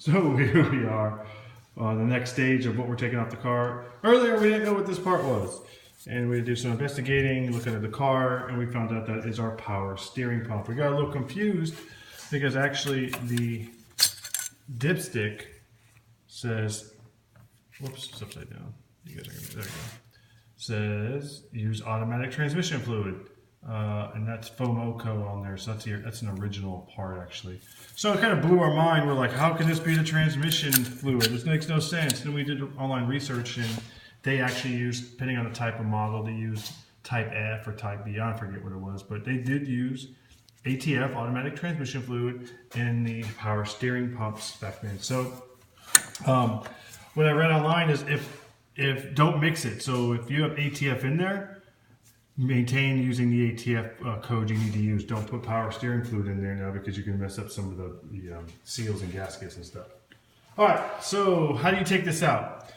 So here we are on the next stage of what we're taking off the car. Earlier we didn't know what this part was. And we did some investigating, looking at the car, and we found out that is our power steering pump. We got a little confused because actually the dipstick says, whoops, it's upside down. You guys are gonna, there you go. Says use automatic transmission fluid. And that's FOMOCO on there, so that's an original part actually. So it kind of blew our mind. We're like, how can this be the transmission fluid? This makes no sense. And we did online research, and they actually used, depending on the type of model, they used type F or type B, I forget what it was, but they did use ATF, automatic transmission fluid, in the power steering pumps back then. So what I read online is if don't mix it. So if you have ATF in there, maintain using the ATF code you need to use. Don't put power steering fluid in there now because you can mess up some of the seals and gaskets and stuff. All right, so how do you take this out?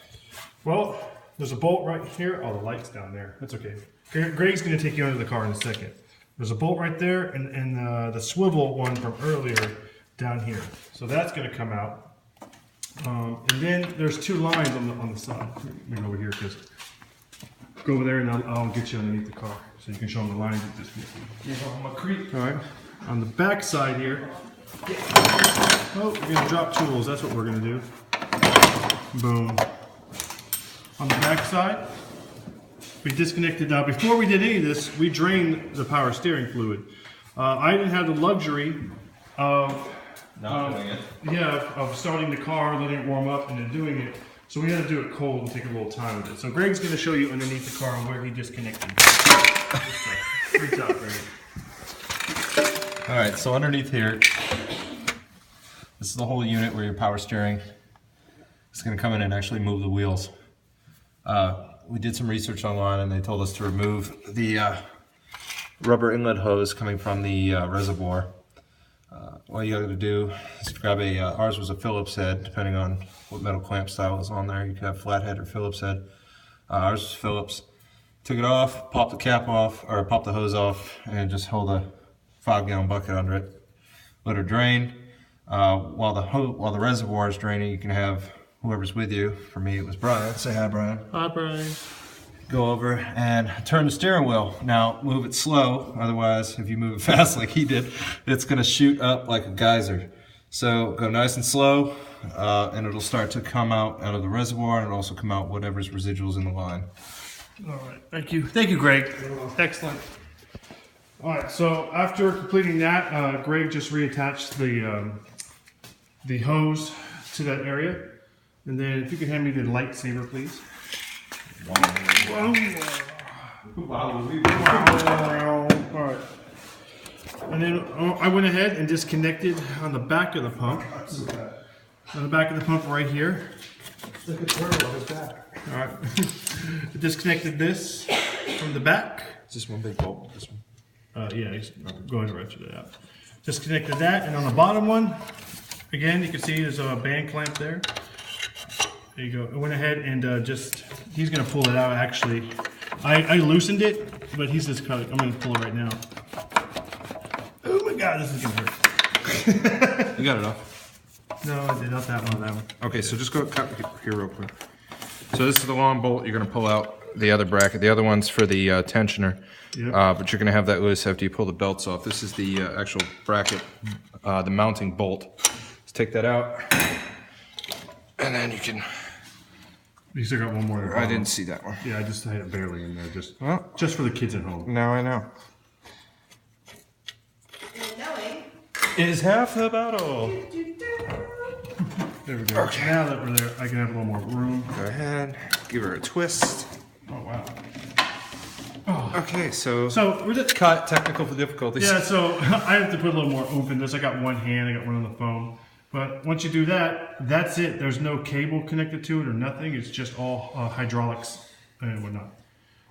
Well, there's a bolt right here. Oh, the light's down there. That's okay. Greg's going to take you under the car in a second. There's a bolt right there and the swivel one from earlier down here. So that's going to come out. And then there's two lines on the side. Let me go over here because go over there and I'll get you underneath the car so you can show them the lines of this vehicle. All right, on the back side here. Oh, we're gonna drop tools. That's what we're gonna do. Boom. On the back side, we disconnected. Now, before we did any of this, we drained the power steering fluid. I didn't have the luxury of of starting the car, letting it warm up, and then doing it. So we had to do it cold and take a little time with it. So Greg's going to show you underneath the car where he disconnected. Great job, Greg. All right, so underneath here, this is the whole unit where your power steering is going to come in and actually move the wheels. We did some research online and they told us to remove the rubber inlet hose coming from the reservoir. All you got to do is grab ours was a Phillips head, depending on what metal clamp style is on there. You could have flathead or Phillips head. Ours was Phillips. Took it off, popped the cap off, or popped the hose off, and just hold a 5-gallon bucket under it. Let her drain. While the reservoir is draining, you can have whoever's with you. For me, it was Brian. Say hi, Brian. Hi, Brian. Go over and turn the steering wheel. Now move it slow, otherwise if you move it fast like he did, it's going to shoot up like a geyser. So go nice and slow and it'll start to come out of the reservoir, and it'll also come out whatever's residuals in the line. All right, thank you. Thank you, Greg. Excellent. All right, so after completing that, Greg just reattached the hose to that area. And then if you could hand me the lightsaber, please. All right. And then I went ahead and disconnected on the back of the pump. On the back of the pump right here. Look at turtle on his back. All right. Disconnected this from the back. Is this one big bolt? This one? Yeah, go ahead and ratchet it out. Disconnected that, and on the bottom one, again, you can see there's a band clamp there. There you go. I went ahead and he's going to pull it out actually. I loosened it, but he's just kind of, I'm going to pull it right now. Oh my God, this is going to hurt. You got it off? No, I did not that one, Okay, so just go cut here real quick. So this is the long bolt. You're going to pull out the other bracket. The other one's for the tensioner. Yep. But you're going to have that loose after you pull the belts off. This is the actual bracket, the mounting bolt. Let's take that out. And then you can... You still got one more. I didn't see that one. Yeah, I just had it barely in there, Well, just for the kids at home. now I know. Knowing. Is half the battle. There we go. Okay. Now that we're there, I can have a little more room. Go ahead, give her a twist. Oh wow. Okay, so We're just cut technical difficulties. Yeah, so I have to put a little more oomph in this. I got one hand, I got one on the phone. But once you do that, that's it. There's no cable connected to it or nothing. It's just all hydraulics and whatnot.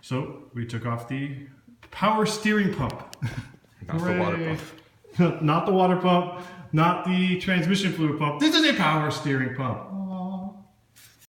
So we took off the power steering pump. Not the water pump. Not the water pump, not the transmission fluid pump. This is a power steering pump.